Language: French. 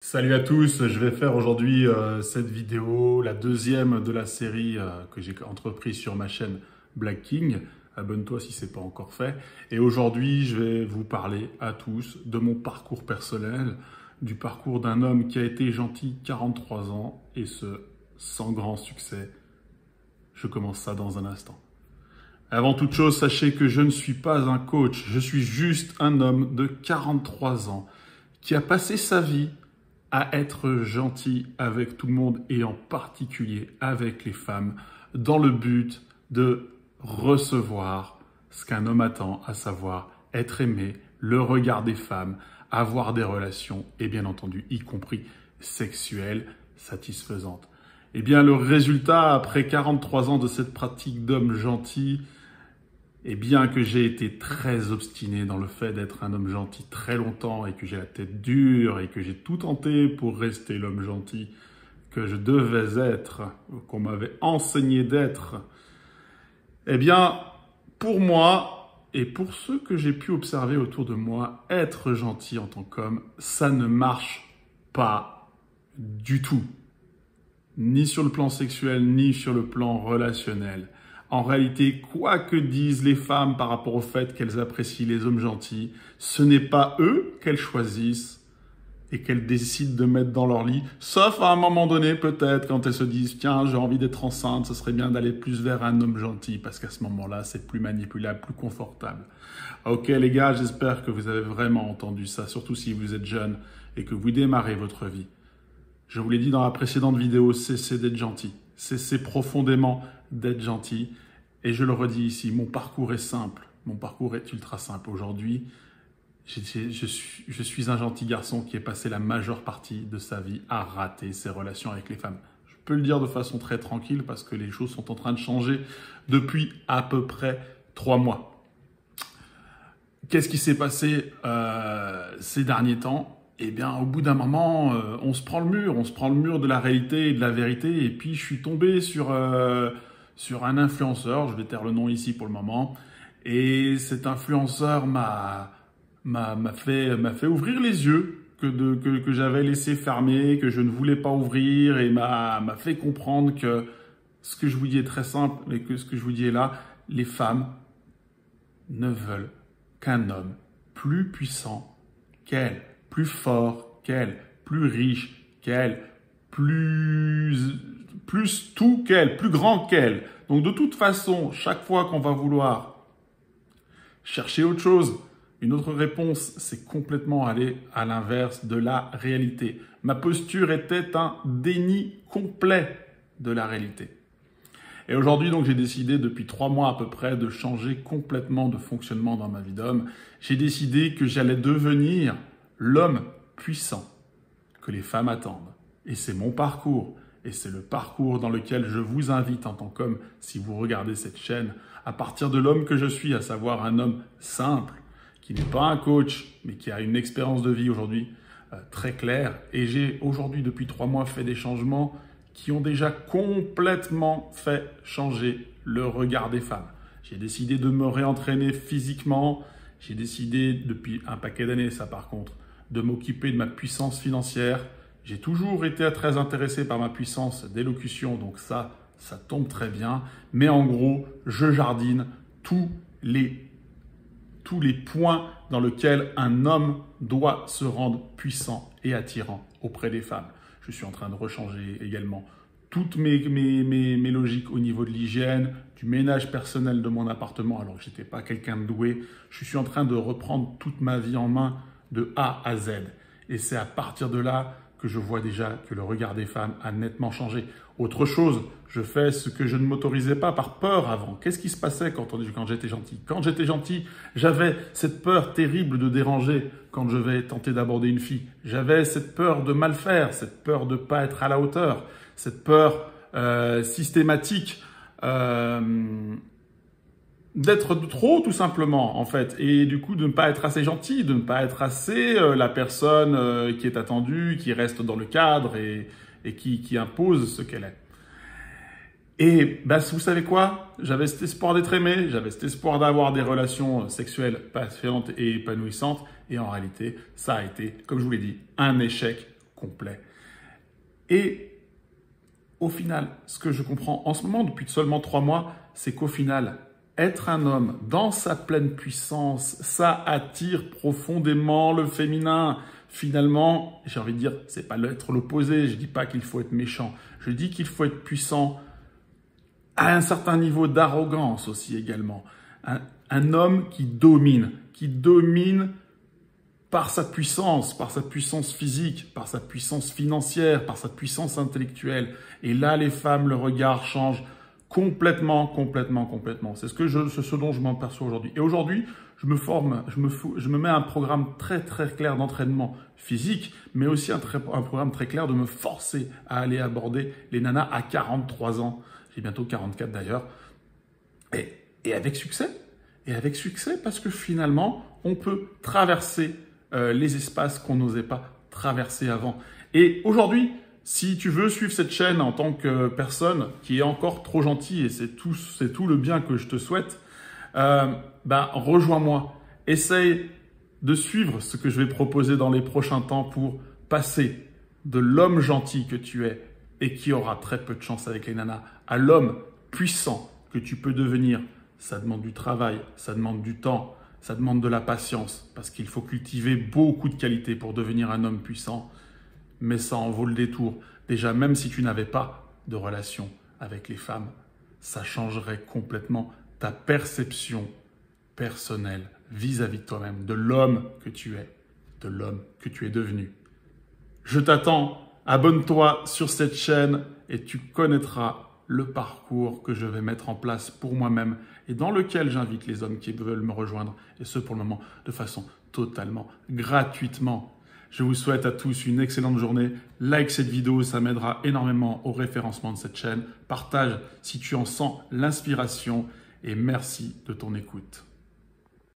Salut à tous, je vais faire aujourd'hui cette vidéo, la deuxième de la série que j'ai entreprise sur ma chaîne Black King. Abonne-toi si ce n'est pas encore fait. Et aujourd'hui, je vais vous parler à tous de mon parcours personnel, du parcours d'un homme qui a été gentil 43 ans et ce, sans grand succès. Je commence ça dans un instant. Avant toute chose, sachez que je ne suis pas un coach, je suis juste un homme de 43 ans qui a passé sa vie à être gentil avec tout le monde et en particulier avec les femmes dans le but de recevoir ce qu'un homme attend, à savoir être aimé, le regard des femmes, avoir des relations et bien entendu y compris sexuelles satisfaisantes. Eh bien le résultat après 43 ans de cette pratique d'homme gentil, et bien que j'ai été très obstiné dans le fait d'être un homme gentil très longtemps et que j'ai la tête dure et que j'ai tout tenté pour rester l'homme gentil que je devais être, qu'on m'avait enseigné d'être, eh bien, pour moi et pour ceux que j'ai pu observer autour de moi, être gentil en tant qu'homme, ça ne marche pas du tout. Ni sur le plan sexuel, ni sur le plan relationnel. En réalité, quoi que disent les femmes par rapport au fait qu'elles apprécient les hommes gentils, ce n'est pas eux qu'elles choisissent et qu'elles décident de mettre dans leur lit, sauf à un moment donné peut-être quand elles se disent « Tiens, j'ai envie d'être enceinte, ce serait bien d'aller plus vers un homme gentil parce qu'à ce moment-là, c'est plus manipulable, plus confortable. » Ok les gars, j'espère que vous avez vraiment entendu ça, surtout si vous êtes jeune et que vous démarrez votre vie. Je vous l'ai dit dans la précédente vidéo, cessez d'être gentil. Cessez profondément d'être gentil. Et je le redis ici, mon parcours est simple. Mon parcours est ultra simple. Aujourd'hui, je suis un gentil garçon qui est passé la majeure partie de sa vie à rater ses relations avec les femmes. Je peux le dire de façon très tranquille parce que les choses sont en train de changer depuis à peu près 3 mois. Qu'est-ce qui s'est passé ces derniers temps ? Eh bien, au bout d'un moment, on se prend le mur de la réalité et de la vérité. Et puis, je suis tombé sur un influenceur, je vais taire le nom ici pour le moment. Et cet influenceur m'a fait ouvrir les yeux que j'avais laissé fermer, que je ne voulais pas ouvrir, et m'a fait comprendre que ce que je vous dis est très simple, et que ce que je vous dis est là, les femmes ne veulent qu'un homme plus puissant qu'elles, plus fort qu'elle, plus riche qu'elle, plus tout qu'elle, plus grand qu'elle. Donc de toute façon, chaque fois qu'on va vouloir chercher autre chose, une autre réponse, c'est complètement aller à l'inverse de la réalité. Ma posture était un déni complet de la réalité. Et aujourd'hui, donc, j'ai décidé depuis 3 mois à peu près de changer complètement de fonctionnement dans ma vie d'homme. J'ai décidé que j'allais devenir l'homme puissant que les femmes attendent. Et c'est mon parcours. Et c'est le parcours dans lequel je vous invite en tant qu'homme, si vous regardez cette chaîne, à partir de l'homme que je suis, à savoir un homme simple, qui n'est pas un coach, mais qui a une expérience de vie aujourd'hui très claire. Et j'ai aujourd'hui, depuis 3 mois, fait des changements qui ont déjà complètement fait changer le regard des femmes. J'ai décidé de me réentraîner physiquement. J'ai décidé, depuis un paquet d'années, ça par contre, de m'occuper de ma puissance financière. J'ai toujours été très intéressé par ma puissance d'élocution, donc ça tombe très bien. Mais en gros, je jardine tous les points dans lesquels un homme doit se rendre puissant et attirant auprès des femmes. Je suis en train de rechanger également toutes mes logiques au niveau de l'hygiène, du ménage personnel de mon appartement, alors que je n'étais pas quelqu'un de doué. Je suis en train de reprendre toute ma vie en main de A à Z. Et c'est à partir de là que je vois déjà que le regard des femmes a nettement changé. Autre chose, je fais ce que je ne m'autorisais pas par peur avant. Qu'est-ce qui se passait quand j'étais gentil? Quand j'étais gentil, j'avais cette peur terrible de déranger quand je vais tenter d'aborder une fille. J'avais cette peur de mal faire, cette peur de ne pas être à la hauteur, cette peur systématique d'être trop tout simplement en fait, et du coup de ne pas être assez gentil, de ne pas être assez la personne qui est attendue, qui reste dans le cadre et qui impose ce qu'elle est. Et bah, vous savez quoi? J'avais cet espoir d'être aimé, j'avais cet espoir d'avoir des relations sexuelles passionnantes et épanouissantes, et en réalité, ça a été, comme je vous l'ai dit, un échec complet. Et au final, ce que je comprends en ce moment, depuis seulement 3 mois, c'est qu'au final, être un homme dans sa pleine puissance, ça attire profondément le féminin. Finalement, j'ai envie de dire, c'est pas être l'opposé. Je dis pas qu'il faut être méchant. Je dis qu'il faut être puissant à un certain niveau d'arrogance aussi également. Un homme qui domine par sa puissance physique, par sa puissance financière, par sa puissance intellectuelle. Et là, les femmes, le regard change complètement. C'est ce dont je m'en perçois aujourd'hui. Et aujourd'hui, je me mets un programme très clair d'entraînement physique, mais aussi un programme très clair de me forcer à aller aborder les nanas à 43 ans. J'ai bientôt 44 d'ailleurs. Et avec succès. Et avec succès parce que finalement, on peut traverser les espaces qu'on n'osait pas traverser avant. Et aujourd'hui, si tu veux suivre cette chaîne en tant que personne qui est encore trop gentille, et c'est tout le bien que je te souhaite, rejoins-moi. Essaye de suivre ce que je vais proposer dans les prochains temps pour passer de l'homme gentil que tu es et qui aura très peu de chance avec les nanas à l'homme puissant que tu peux devenir. Ça demande du travail, ça demande du temps, ça demande de la patience parce qu'il faut cultiver beaucoup de qualités pour devenir un homme puissant. Mais ça en vaut le détour. Déjà, même si tu n'avais pas de relation avec les femmes, ça changerait complètement ta perception personnelle vis-à-vis de toi-même, de l'homme que tu es, de l'homme que tu es devenu. Je t'attends, abonne-toi sur cette chaîne et tu connaîtras le parcours que je vais mettre en place pour moi-même et dans lequel j'invite les hommes qui veulent me rejoindre, et ce pour le moment de façon totalement gratuitement. Je vous souhaite à tous une excellente journée. Like cette vidéo, ça m'aidera énormément au référencement de cette chaîne. Partage si tu en sens l'inspiration et merci de ton écoute.